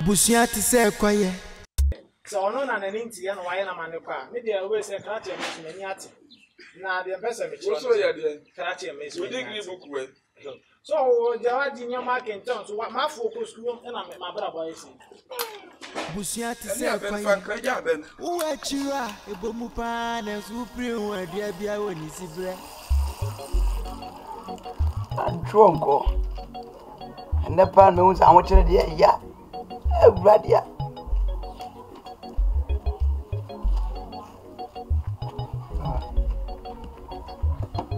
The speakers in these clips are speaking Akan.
Busia to say quiet. So no na ninti ya no waye na mane kwa. Me dey always say kra che me ni ate. Na dey person me chiro. So ya dey. Kra che me. We dey give book we. So jawa di nyama kenton so ma focus no na ma bra boy say. Busia to say quiet. Who achira ebomu pa na supreme wa dia bia woni sibre. Antronko. And the pan knows how much of the ya. Radia.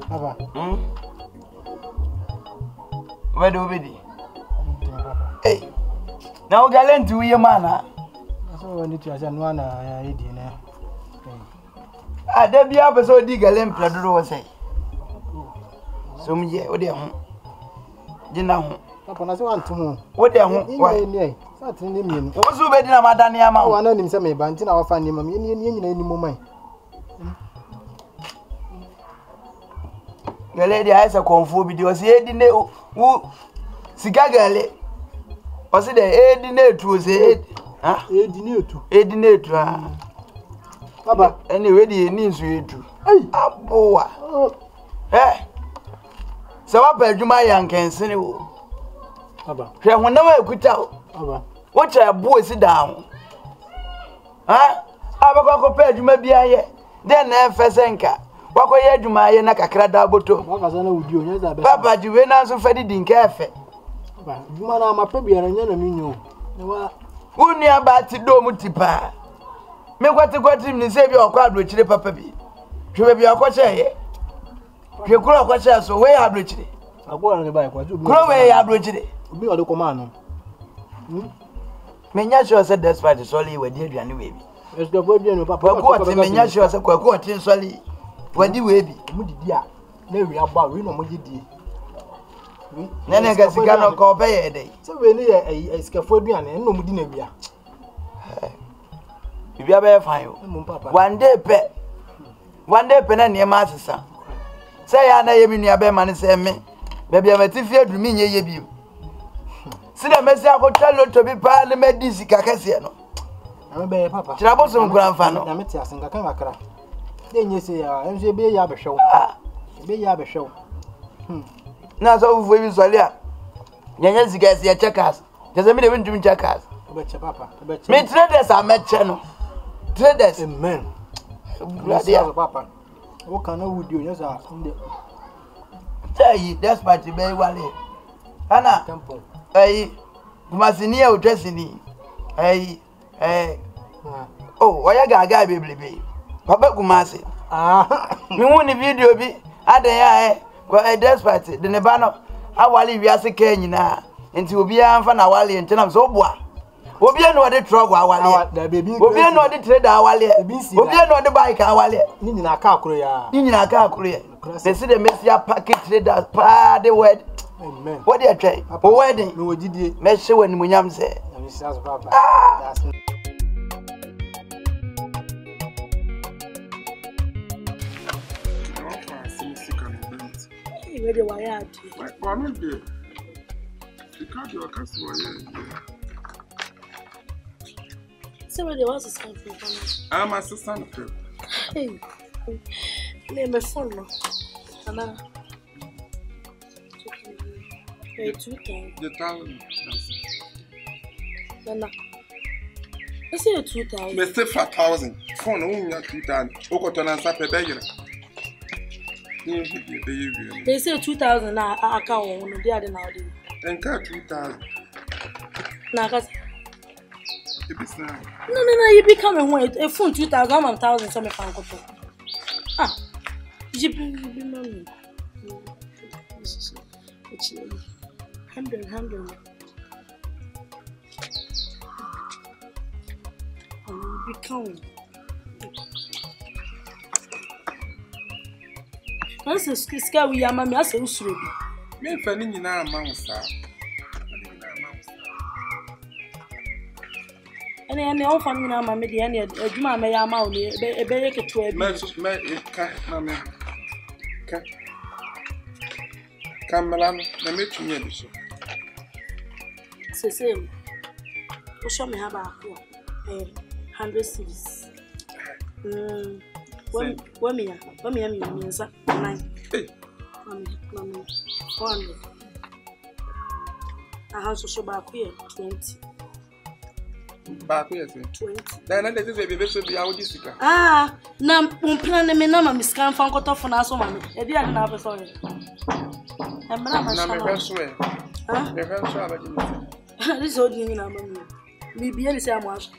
Papa. Where do we be? Hey. Now gallant to your manner. So need to assign one idea. Ah, there be a so digger lamp, Pladro say. Some year, what they are. Dinner. Papa, I want to know. What they are. Why? Certainly, mean. What's over there, Madania? I know him some bantin our family, any moment. The lady has a confu video. Was he didn't know who Sigagale? Was it the aid to say, ah, aid Papa, anyway, he needs you to. Ah, boy. Eh, so I bet you my young can send you. Papa, whenever I could tell. Papa, what a boy sit down. Ah, I will go compare you maybe I then Fesenka. Wako ye juma ye na kakra da boto. Waka sana udio nyeza besa. Papa jiwe na so fedi dinkafe. Papa, juma na mapebi ya nyana minyo. Newa Uni abati do mutipa. Me kwati ni se bi okwa adrochire papa bi. Hwe bi akwache ye. Hwe kura akwache so we adrochire. agbo na ba kwa ju. Kura we adrochire. Obi ode koma no. Menya sure say despite solly we dey aduane we bi. Esko bo bi no papa. Kwa ko menya sure say kwa tin solly wadi we bi. Mu didi a na wi agba we no mo didi. Nene ga sika no ko be ye dey. Se we ni ye eskafo aduane no mu di na wi a. Bibia be fan yo. One day pe na ne ma asesa. Say ya na ye mi nua be ma ne se me. Bebia matifi adumi nye ye bi. Sida mesi akotalo to bi pa ne medisi kakase no. Na me be papa. Tirabo so nkura mfa no. Na me ti asenka kan akra. De nye se ya, enso be ya behwew. Be ya behwew. Na so fu bi sole a. Nyanya zigasi ya checkers. Jeze mi de ntumi checkers. Obeche papa, obeche. Me traders a meche no. Traders. Amen. Radia papa. Wo kana wudio nyesa nde. Say that's party be wale. Ana. Temple. Kumasini ya utresini. Oh, waya gaga beblebe. Papa kumasi. Mi woni video bi ade ya kwa despite de ne ba no awale wiase ka nyina. Enti obi amfa na awale enti na so bua. Obi eno ode trog awale. Obi eno ode trader awale. Obi eno ode bike awale. Ni nyina aka akoro ya. Ni nyina aka akoro ya. They see the Messia packet traders pa the word. Amen. What do you try? For wedding. No wojidie. Me she when munyam say. Na me siaso papa. That's where the wire at. Why not there? You can't do a customer here. So where the was a sign for me. I'm assistant. Hey. Name my phone no. Ana. 2,000. The town. Nana. I say 2,000. Me say 4,000. Phone only 2,000. Oko to na sa pe be yire. They say 2,000 na aka won no dey ade na ode. Enka 2,000. Na ka. No, you be coming when a phone 2,000, I'm 1,000 so me fan ko to. Ah. You be money. 100. You be coming. Once scare we am me ase usuro bi. Me fa ni nyina ama wo sa. Ene on fa nyina ama me de ene adwuma me ya ama wo ne ebe ye keto abi. Me ka na me. Kamera na me tunye bi so. same. Show me how about 100 cedis. What me? 9. 100. I have to show back here 20. Back here 20. Then this is a baby so be our Jessica. Na plan me na ma scan fan ko to funa so ma me. E dia na be sorry. E mra ma sha. Na me swear. Me swear about you. This old you na ma me. Me be any say am ask.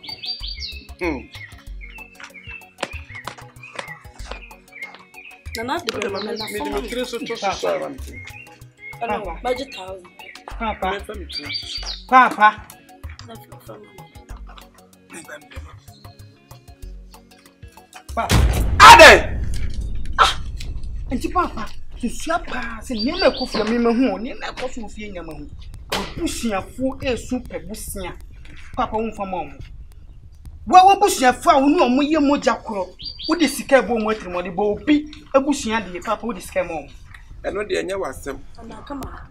Na na de be ma na phone. Me 3 so to so budget 1,000. Papa. Ade! Enti papa, susua pa se ne me kofia me mahu, ne na koso fie nyama hu. Obusuafo esu pebusia. Papa wo mfa ma mo. Wo busuafo a wo ne omo ye moja koro. Wo de sika ebo mo atrimo bo obi abusua de papa wo de sika mo. Eno de enya wasem. Ana kama.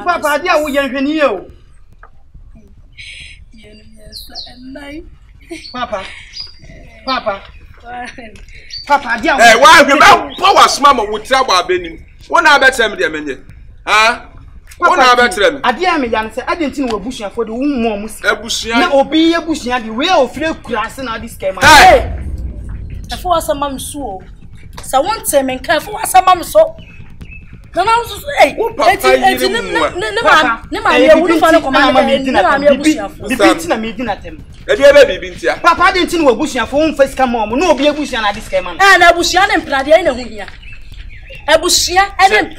Papa, dia wo ye hwani ye o. Papa. Papa, dia. Why hwe ba power smart mo wutra ba benim. Wona abetrem de menye. Wona abetrem. Ade a me yan se agenti no abusuafo de wo mo mo si. Abusua. Na obi ye abusua de we ofre kurase na this scam. Afo asama mso. Sa won tell me kan afo asama mso. No, hey, Papa didn't know Bushia for first come on, no be a Bushia at this game. And a Bushian and Pradiana here. A Bushia and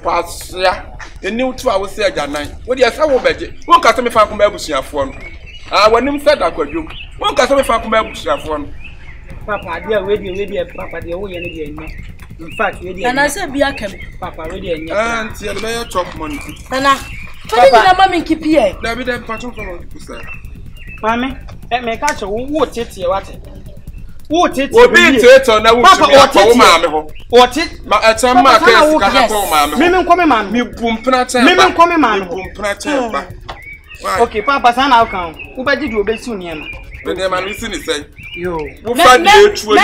Passia, a new 2 hours say at night. What do you say? One customer found from Bushia phone. When him said that could you. One customer found from Bushia phone. Papa, dear, ready, Papa, the way in fact, and I said, be a camp, Papa, ready, and see the mayor chop money. Nana, Mammy keep here. There be them patron from sir. Mammy, let me catch a what it here, what it. What it will be it on that what it? My at some market, Mimim come, man, you boom pratter, Mimim come, man, boom pratter. Okay, Papa, son, I'll come. Who better do be soon, but the man listen is say, yo, when you for the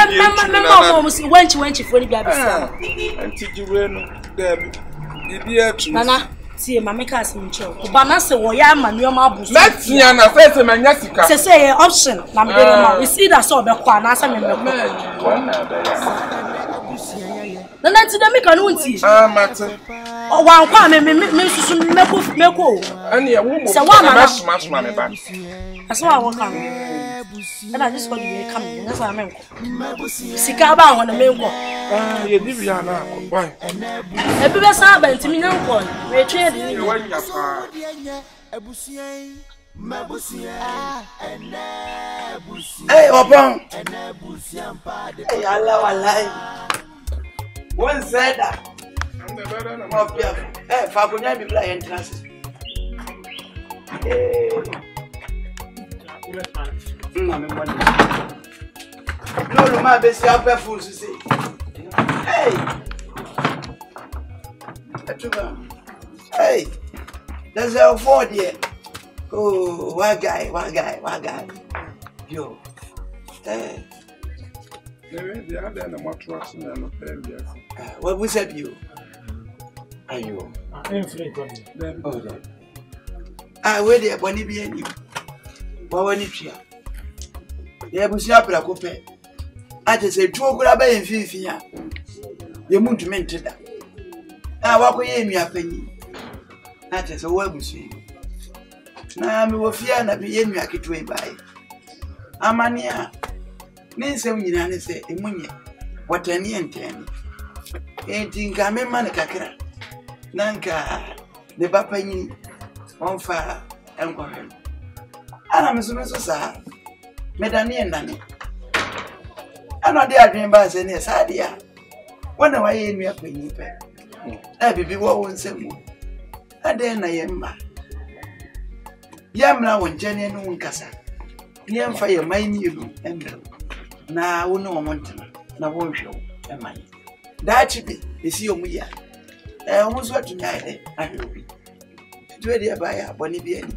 baby, and did you run there? Nana, see, my make us in show. Banasa, Wayam, and your marbles. Let's see, and I said to my Jessica, say, option. We see that so the Quanas and the night to the make an unti. Matter. Oh, one quam, Meko, and a woman, so one smash money back. That's why I won't come. And I just want to be coming. That's why I'm Sikaba on the main wall. You live here now. Why? A bit of servant to me, no one. We're trading you. Hey, Obon. Hey, Allah. One said that. Hey, Fabunya be like entrance. No, my best upper food to say. Hey, hey, there's a 4 year. Oh, one guy. Yo, hey, the other and what was in the what was that you? Are you? Where the Bonnie be any? What when it's here? The Busia Pracope. I just say 2 grab in Fifia. You moon to mention that. I walk away me a penny. That is a word we see. Now I will fear not be in me a kit way by. Amania. Ninsem nyina se emunye watani enteni enti ngame man kakra nanka ne papa nyini onfa enkohwe ana mesumeso sa medani endane ana de adwen ba se ne sa dia wona waye enu apanyi pe na bibi wo wonsemu ade na yemma yamra wonjane no nkasa ni emfa ye maini elu endro na wonu omontina na wonhwe emani dachi bi esi omuya omuso atunya ide ahwe obi we dey buy aboni bi ani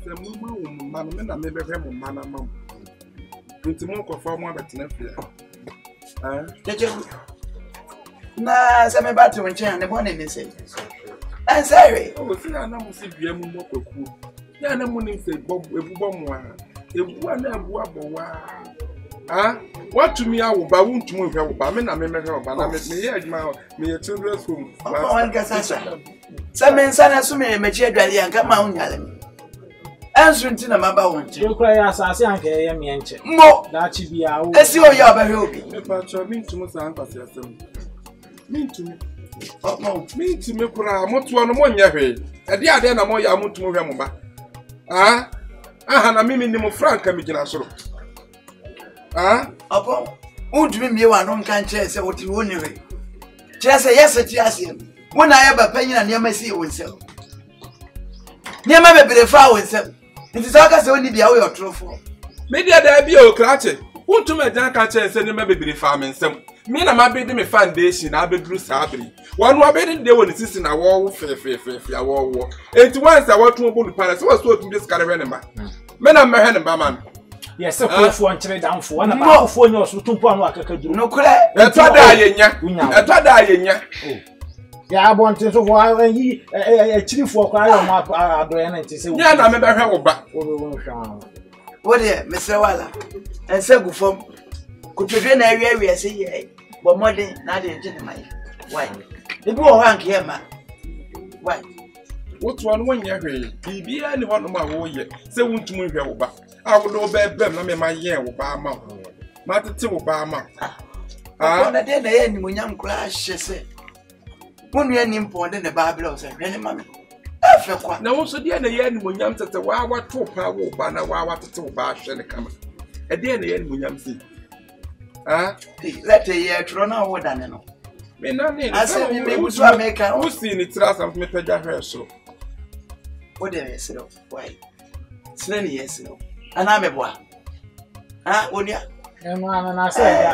se mama wo mama no me na me behwe mo mama mam nti mo ko fa mo abetena fia jeje na se me batu nchen ne bone ni se I'm sorry o si na mo si bia mu mo kwaku ya na mo ni se ebubo mo a ebu na ebu abowa what to me awo ba won't move here ba me na me mehwe ba na me ye adwuma me ye children's home on kasasa se me nsana so me mechi adwale anka ma unyale me ansu nti na maba wonche yo kra ya asase anka ye me enche mo da chi bia wo esi o ya obahwe obi me pa cho me ntumo sa ankwase asem me ntumi mo me ntumi kura moto no mo nya hwe ade ade na mo ya motumo hwe mo ba aha na mimi ni mo franka mi gina soro Opo, undumi mie wa no nka nche se woti woni we. Kire se yes ti asem. Wona ya ba panyin na niam si wonsem. Niam bebere fa wonsem. Nti sa ka se woni bia we otrofo. Media da bia o krache. Untum agyan ka che se niam bebere fa me nsem. Me na mabedi me foundation na abeduru sabri. Wonu abedi de woni sisi na wo fe ya wo. Enti once awatu obu para se was so otum dis kare ne ma. Me na mehwe ne ba man. Yes, for nchire danfo na ba fo nya osutumpo anu akakaduru No kure etada ayenya ya abontin so for yi echirifo kwa ayo ma adoye na ntise nya na me behwe wo ba wo de mesre wala ense gufom kutodwe na awie se ye bo modern na de nje ne mai why ebi wo hank here ma why wotu anu wonya hwe bibia ni hono ma wo ye se wuntum hwe wo ba awodo bebem na me ma ye wo ba ma ma tete wo ba ma na de na ye ni munyam kura hyese wonu ye ni mponde ne ba bla o se hwe ne ma me afa kwa na wo so de na ye ni munyam tete wa wato pa wo ba na wa watete wo ba hwe ne kama e de na ye ni munyam si let ye tro na wo dane no me na ni ase mi me busu ameka wo si ni trasa me pega hwe so wo de yes no why sina ni yes no ana meboa onia eno ana na say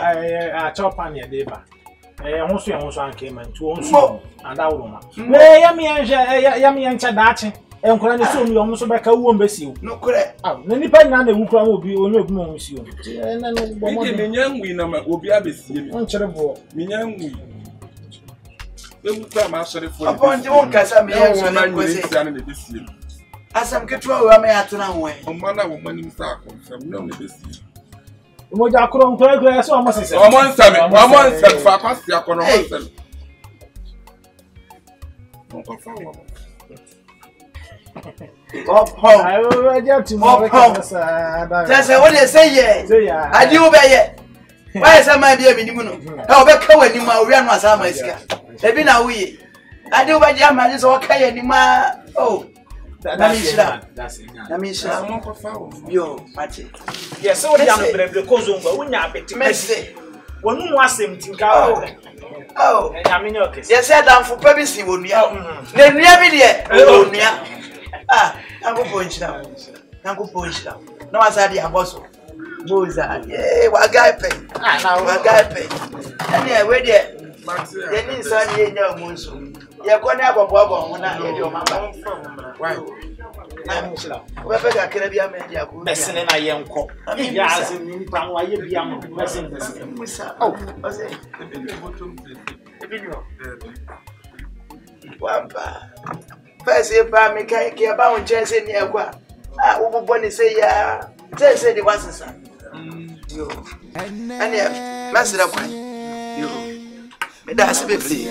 a chopa ne de ba honso anke man tu honso ada wuruma we ya mi enche daache enkora ne so mi omo so beka wo mbesi wo no kure na nipa nyina na ewu kura obi onye obi mo si wo na no bo mo me nyangwi na ma obi abesie mi onchire bo me nyangwi ewu kura ma sore fo upon the one kasa me ya so na ko se na besie asam ketwa wo ama ya tena ho o mana wo manim sa akonsam na ne besie mo ja kuro nkura so omo sese o mo nsam fa kwasi akono mo nsam mo ko fa wo I just to more that's what they say yeah I do be why is my dear minimuno how be ka wani ma wi anu asama isika e bi na wi I do be jam ma so ka ye ni ma oh that's it na mi shira mo ko fa wo yo mate yes so they am brebre kozo ngwa wonya apeti merci wonu mu asem tinka oh nyame okay yes say dan fu pa bi si wonua na nua bi de wonua nangu ponchira no asadi aboso boza wa guy pay wa guy pay ani we de ye ni nsani ye nya omunso ye ko na agbobo ho na ye de o mamba why na mchira we be ga kire bia me dia ko besene na ye nko ya azim ni pa wa ye bia mo besene musa oh ose wamba Pese ba me kai ke ba won chese ni ekwa wo bo ni se ya chese di wasesa yo ani masira kwa yo me da se be free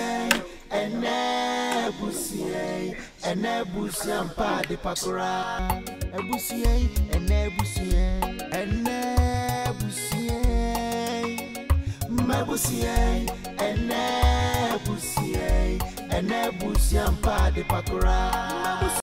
enebusie mpa de pakura ebusie mabusie enebusie mpa de pakura